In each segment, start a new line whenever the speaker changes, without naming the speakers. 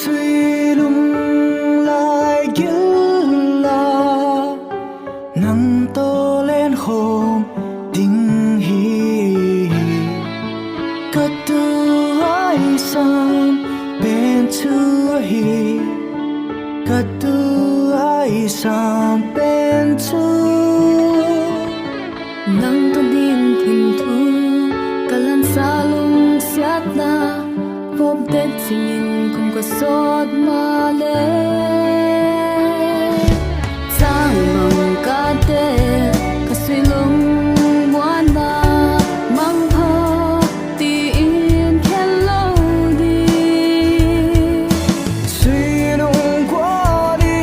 suy lung lại gilla nắng to lên hôm tình hi cất tư ai sam bên chưa hi cất tư ai sam bên chưa
nang to din thim thu kalan salung siat na pop det singin kum ko sot male sang mang ka te kasilung wana mang pha ti in hello di
suy nung qua đi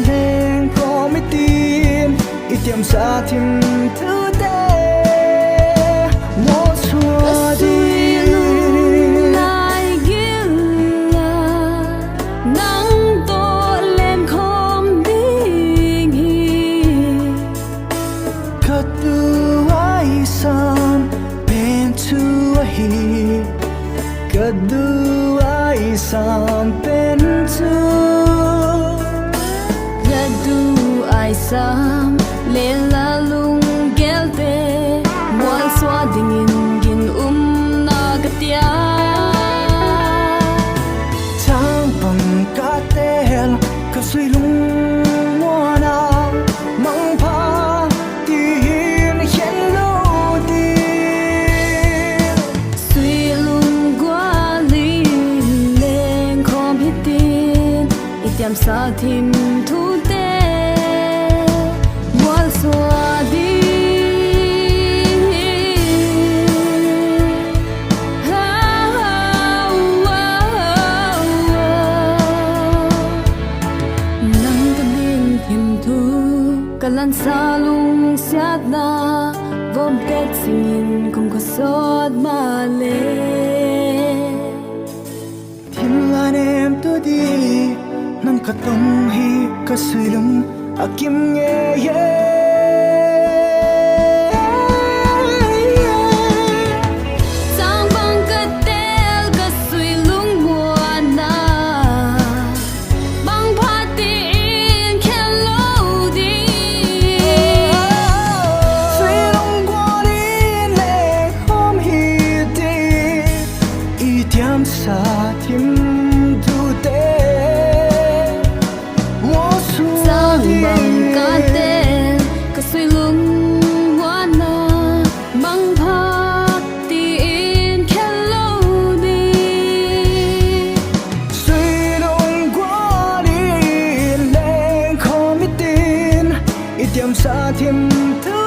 lên có mấy tin ít tiệm xa thêm thứ kedua isam pentu
kedua isam lela lung gelte mual swa dingin gin na gatia
tang pang katel kasui lung wana mang pa tin hian lo di
sui lung gwa li leng khom hitin itiam sa thim thu te mual swa di kalan salung siat na vom tet singin kum ko sot male
thiên lan em tôi đi nang katong hi kasilung akim nge ye sa thim thu te mo su
sang bang ka te ka sui lung wana mang pha ti in hello di
sui nong qua đi lên không biết tin ít tiệm sa thim thu